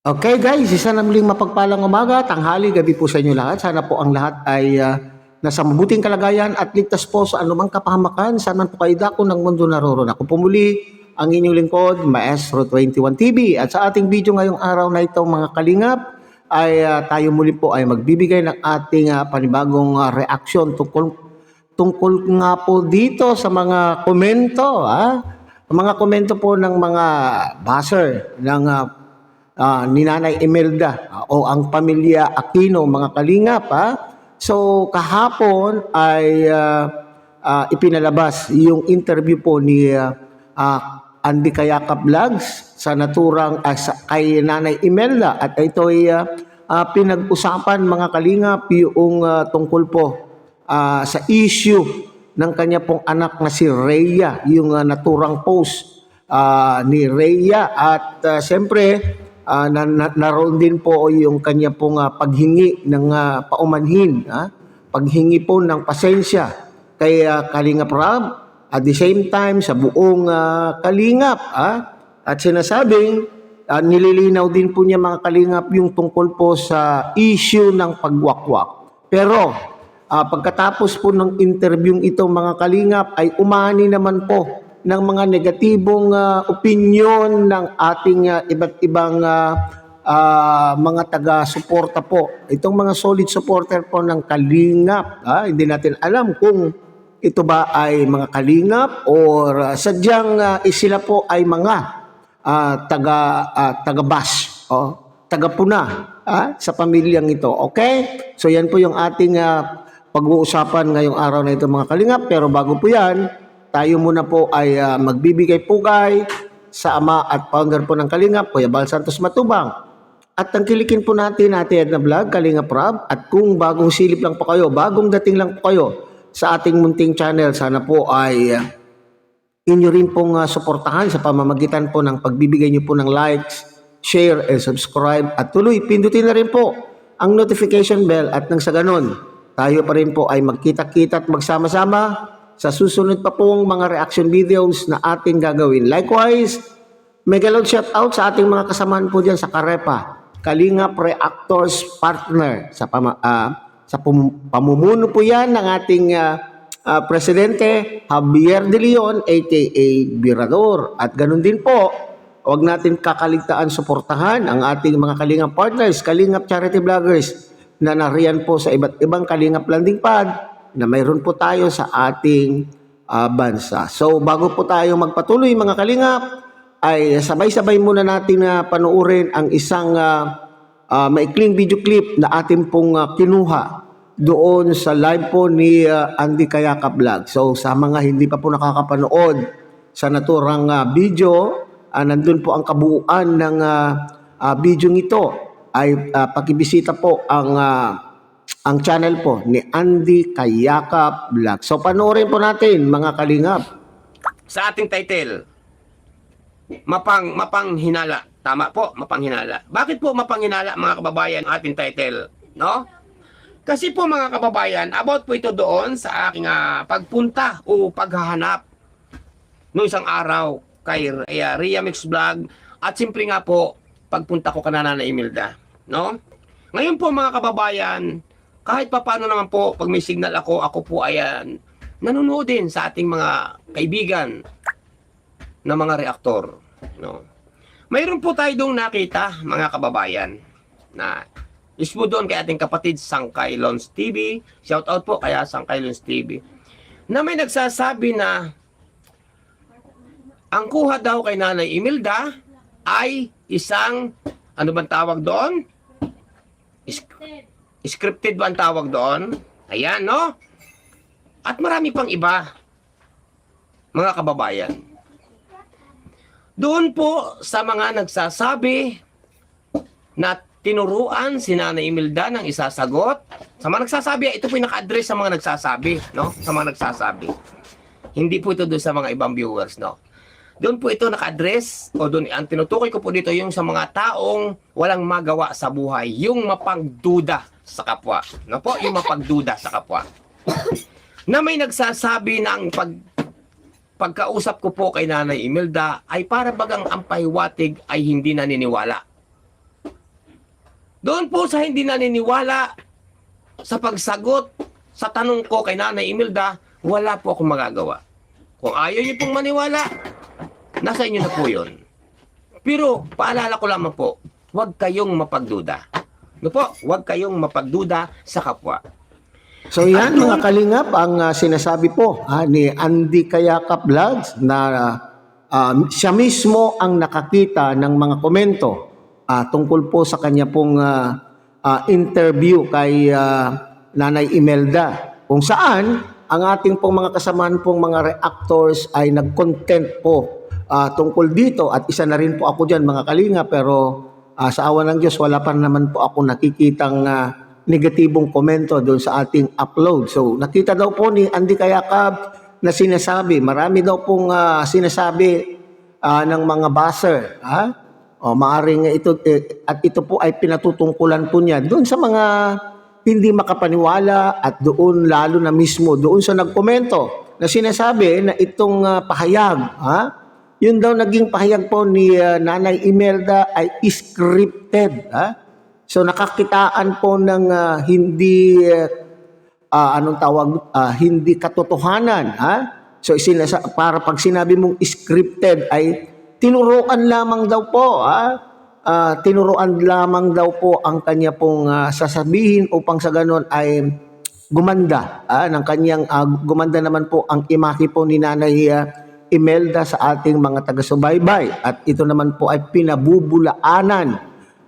Okay guys, isa na muling mapagpalang umaga, tanghali, gabi po sa inyo lahat. Sana po ang lahat ay nasa mabuting kalagayan at ligtas po sa anumang kapahamakan. Sana po kayo dako ng mundo naroon. Ako po muli ang inyong lingkod, Maestro 21 TV. At sa ating video ngayong araw na ito mga kalingap, ay tayo muli po ay magbibigay ng ating panibagong reaksyon tungkol nga po dito sa mga komento. Mga komento po ng mga buzzer ng ni Nanay Imelda o ang pamilya Aquino, mga kalingap. So kahapon ay ipinalabas yung interview po ni Andy Kayaka Vlogs sa naturang kay Nanay Imelda, at ito ay pinag-usapan mga kalingap yung tungkol po sa issue ng kanya pong anak na si Rhea, yung naturang post ni Rhea, at siyempre naroon din po yung kanya pong paghingi ng paumanhin, paghingi po ng pasensya kay Kalingap Rob, at the same time sa buong Kalingap, at sinasabing nililinaw din po niya mga Kalingap yung tungkol po sa issue ng pagwakwak. Pero pagkatapos po ng interviewing ito mga Kalingap ay umani naman po ng mga negatibong opinion ng ating iba't ibang mga taga-suporta po. Itong mga solid supporter po ng Kalingap. Hindi natin alam kung ito ba ay mga Kalingap or sadyang sila po ay mga taga-bash, taga-puna sa pamilyang ito. Okay? So yan po yung ating pag-uusapan ngayong araw na ito mga Kalingap. Pero bago po yan, tayo muna po ay magbibigay pugay sa ama at founder po ng Kalingap, Kuya Bal Santos Matubang. At tangkilikin po natin na vlog, Kalingap Rob. At kung bagong silip lang po kayo, bagong dating lang po kayo sa ating munting channel, sana po ay inyo rin pong suportahan sa pamamagitan po ng pagbibigay nyo po ng likes, share, and subscribe. At tuloy, pindutin na rin po ang notification bell, at nang sa ganon, tayo pa rin po ay magkita-kita at magsama-sama sa susunod pa pong mga reaction videos na ating gagawin. Likewise, mega loud shout out sa ating mga kasamahan po dyan sa Karepa, Kalingap Reactors Partner. Sa pamumuno po yan ng ating Presidente Javier De Leon aka Birador. At ganun din po, huwag natin kakaligtaan suportahan ang ating mga Kalingap partners, Kalingap Charity Vloggers na nariyan po sa iba't ibang Kalingap landing pad na mayroon po tayo sa ating bansa. So bago po tayo magpatuloy mga Kalingap, ay sabay-sabay muna natin panuorin ang isang maikling video clip na ating pong kinuha doon sa live po ni Andy Kayaka Vlog. So sa mga hindi pa po nakakapanood sa naturang video, nandun po ang kabuuan ng video nito, ay pakibisita po ang channel po ni Andy Kayaka Vlog. So panoorin po natin mga Kalingap. Sa ating title, mapanghinala. Tama po, mapanghinala. Bakit po mapanghinala mga kababayan ating title? No? Kasi po mga kababayan, about po ito doon sa aking pagpunta o paghahanap noong isang araw kay Rhea Mix Vlog, at siyempre nga po pagpunta ko kay Nanay Imelda. No? Ngayon po mga kababayan, kahit pa paano naman po, pag may signal ako po ay nanonood din sa ating mga kaibigan na mga reaktor. No? Mayroon po tayo doon nakita, mga kababayan, na ispo doon kay ating kapatid Sangkay Lons TV. Shout out po kaya Sangkay Lons TV. Na may nagsasabi na ang kuha daw kay Nanay Imelda ay isang, ano bang tawag doon? Scripted ba ang tawag doon? Ayan, no? At marami pang iba, mga kababayan. Doon po sa mga nagsasabi na tinuruan si Nanay Imelda ng isasagot. Sa mga nagsasabi, ito po yung naka-address sa mga nagsasabi, no? Sa mga nagsasabi. Hindi po ito doon sa mga ibang viewers, no? Doon po ito naka-address, o doon, ang tinutukoy ko po dito yung sa mga taong walang magawa sa buhay, yung mapagduda sa kapwa. No po, yung mapagduda sa kapwa. Na may nagsasabi na ang pagkausap ko po kay Nanay Imelda ay para bagang ang pahiwatig ay hindi naniniwala. Doon po sa hindi naniniwala sa pagsagot sa tanong ko kay Nanay Imelda, wala po akong magagawa. Kung ayaw niyo pong maniwala, nasa inyo na po yun. Pero paalala ko lamang po, huwag kayong mapagduda. No po, huwag kayong mapagduda sa kapwa. So yan mga kalingap ang sinasabi po ni Andy Kayakap Vlogs na siya mismo ang nakakita ng mga komento tungkol po sa kanya pong interview kay Nanay Imelda, kung saan ang ating pong mga kasamaan pong mga reactors ay nag-content po tungkol dito, at isa na rin po ako dyan mga kalinga, pero sa awa ng Diyos wala pa naman po ako nakikitang negatibong komento doon sa ating upload. So nakita daw po ni Andy Kayakap na sinasabi, marami daw pong sinasabi ng mga buzzer, maaring ito at ito po ay pinatutungkulan po niya doon sa mga hindi makapaniwala, at doon lalo na mismo doon sa nagkomento na sinasabi na itong pahayag, yun daw naging pahayag po ni Nanay Imelda ay scripted. So nakakitaan po ng hindi hindi katotohanan. So para pag sinabi mong scripted ay tinuruan lamang daw po. Tinuruan lamang daw po ang kanya pong sasabihin upang sa ganon ay gumanda ng kanyang gumanda naman po ang imahe po ni Nanay Imelda sa ating mga taga-subaybay, at ito naman po ay pinabubulaanan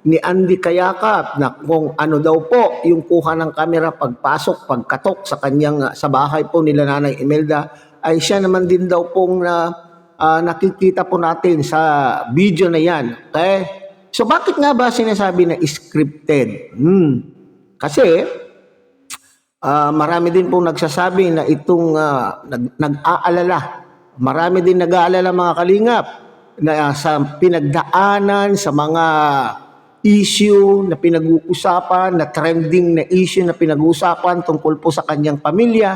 ni Andy Kayakap na kung ano daw po yung kuha ng kamera pagpasok, pagkatok sa kanyang sa bahay po nila Nanay Imelda ay siya naman din daw pong nakikita po natin sa video na yan. Okay? So bakit nga ba sinasabi na scripted? Kasi marami din pong nagsasabi na itong nag-aalala. Marami din nag-aalala mga kalingap na sa pinagdaanan, sa mga issue na pinag-uusapan, na trending na issue na pinag-uusapan tungkol po sa kanyang pamilya.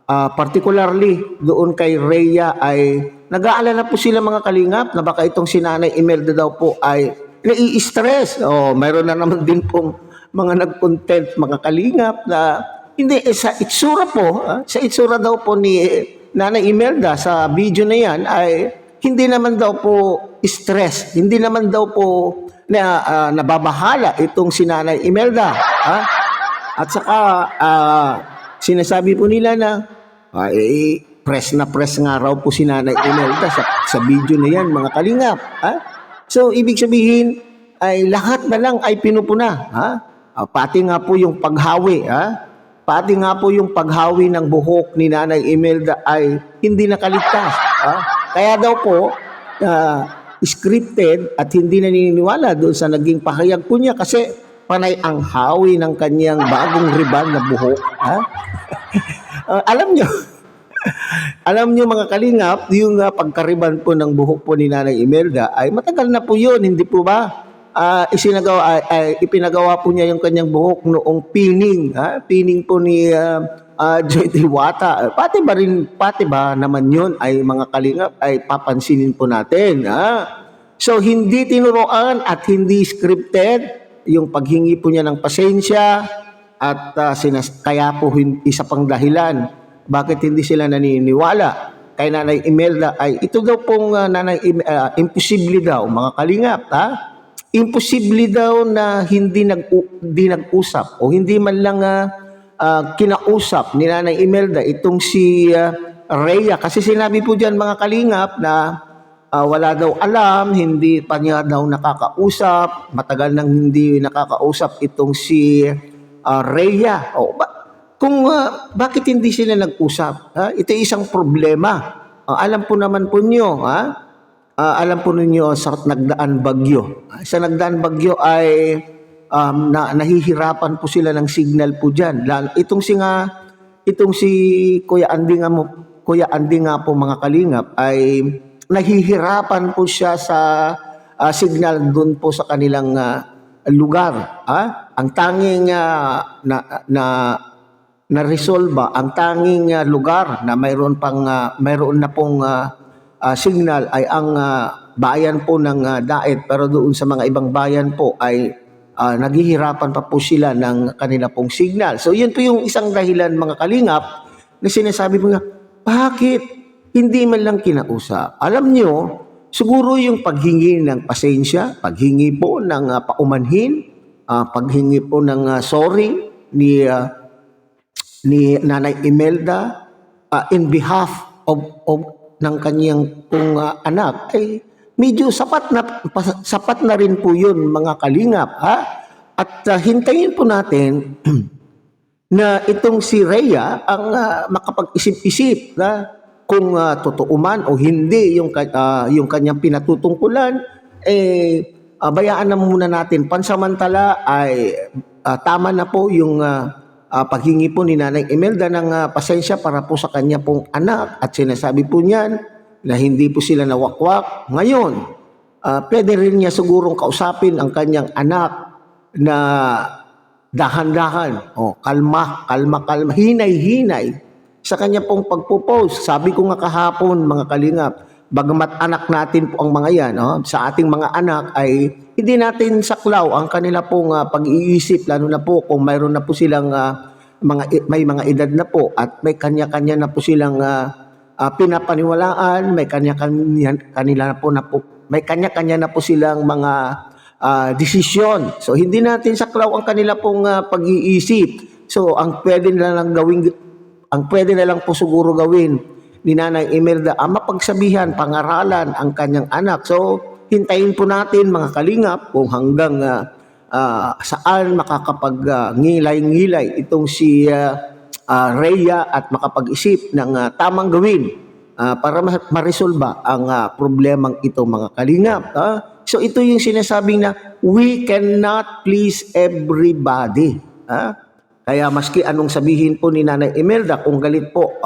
Particularly doon kay Rhea ay nag-aalala po sila mga kalingap na baka itong si Nanay Imelda daw po ay nai-stress. Mayroon na naman din pong mga nag-content mga kalingap na hindi sa itsura po, sa itsura daw po ni Nanay Imelda sa video na yan ay hindi naman daw po stress, hindi naman daw po nababahala itong si Nanay Imelda. At saka sinasabi po nila na press na press nga raw po si Nanay Imelda sa video na yan mga kalingap. So ibig sabihin ay lahat na lang ay pinupuna. Pati nga po yung paghawi. Pati nga po yung paghawi ng buhok ni Nanay Imelda ay hindi nakaligtas. Kaya daw po scripted at hindi naniniwala doon sa naging pahayag po niya kasi panay ang hawi ng kanyang bagong riban na buhok. Alam nyo mga kalingap, yung pagkariban po ng buhok po ni Nanay Imelda ay matagal na po yun, hindi po ba? Ipinagawa po niya yung kanyang buhok noong pining po ni Joy Diwata. Pati ba naman yun ay mga kalingap ay papansinin po natin. So hindi tinuruan at hindi scripted yung paghingi po niya ng pasensya, at kaya po isa pang dahilan bakit hindi sila naniniwala kay Nanay Imelda ay ito daw pong imposible daw mga kalingap. Imposible daw na hindi nag-usap o hindi man lang kinausap ni Nanay Imelda itong si Rhea, kasi sinabi po diyan mga kalingap na wala daw alam, hindi pa niya daw nakakausap, matagal nang hindi nakakausap itong si Rhea. Bakit hindi sila nag-usap? Ito isang problema. Alam po naman po niyo, alam po ninyo sa nagdaan bagyo. Sa nagdaan bagyo ay nahihirapan po sila ng signal po diyan. Itong si Kuya Andy nga po mga kalingap ay nahihirapan po siya sa signal doon po sa kanilang lugar. Ang tanging na-resolve ang tanging lugar na mayroon na pong signal ay ang bayan po ng Daet, pero doon sa mga ibang bayan po ay naghihirapan pa po sila ng kanila pong signal. So yun po yung isang dahilan mga kalingap na sinasabi po nga, bakit hindi man lang kinausap? Alam nyo, siguro yung paghingi ng pasensya, paghingi po ng paumanhin, paghingi po ng sorry ni Nanay Imelda in behalf of ng kanyang pong anak ay medyo sapat na rin po yun mga kalingap, ha? At hintayin po natin na itong si Rhea ang makapag-isip-isip na kung totoo man o hindi yung kanyang pinatutungkulan, bayaan na muna natin. Pansamantala ay tama na po yung paghingi po ni Nanay Imelda ng pasensya para po sa kanya pong anak, at sinasabi po niyan na hindi po sila nawakwak. Ngayon, pwede rin niya sigurong kausapin ang kanyang anak na dahan-dahan, kalma, hinay-hinay sa kanya pong pagpo-post. Sabi ko nga kahapon mga kalingap, bagamat anak natin po ang mga yan, sa ating mga anak ay hindi natin saklaw ang kanila pong pag-iisip, lalo na po kung mayroon na po silang may mga edad na po at may kanya-kanya na po silang pinapaniwalaan, may kanya-kanya na po silang mga desisyon. So hindi natin saklaw ang kanila pong pag-iisip. So ang pwede na lang po siguro gawin ni Nanay Imelda, mapagsabihan, pangaralan ang kanyang anak. So hintayin po natin mga kalingap kung hanggang saan makakapag-ngilay-ngilay itong si Rhea at makapag-isip ng tamang gawin para maresolba ang problemang ito mga kalingap. So ito yung sinasabing na we cannot please everybody. Kaya maski anong sabihin po ni Nanay Imelda, kung galit po,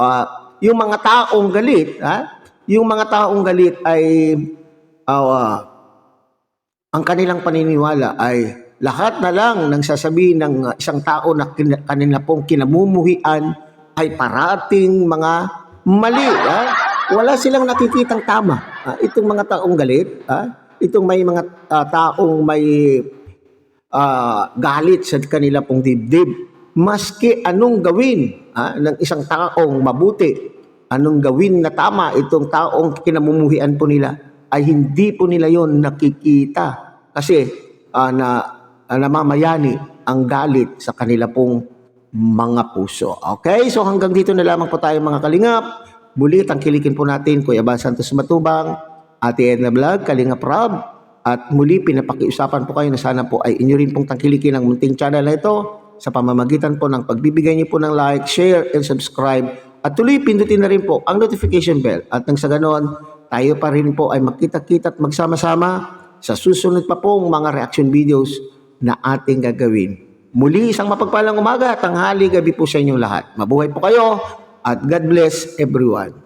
yung mga taong galit, ay ang kanilang paniniwala ay lahat na lang ng sasabihin ng isang tao na kanila pong kinamumuhian ay parating mga mali. Wala silang nakikitang tama. Itong mga taong galit, itong may mga taong may galit sa kanila pong dibdib, maski anong gawin ng isang taong mabuti, anong gawin na tama itong taong kinamumuhian po nila, ay hindi po nila yon nakikita kasi namamayani ang galit sa kanila pong mga puso. Okay, so hanggang dito na lamang po tayo mga kalingap. Muli tangkilikin po natin Kuya Bal Santos Matubang, Ate Edna Vlog, Kalingap Rob, at muli pinapakiusapan po kayo na sana po ay inyo rin pong tangkilikin ang munting channel na ito sa pamamagitan po ng pagbibigay niyo po ng like, share, and subscribe. At tuloy pindutin na rin po ang notification bell. At nang sa ganon, tayo pa rin po ay magkita-kita at magsama-sama sa susunod pa pong mga reaction videos na ating gagawin. Muli isang mapagpalang umaga, tanghali, gabi po sa inyong lahat. Mabuhay po kayo at God bless everyone.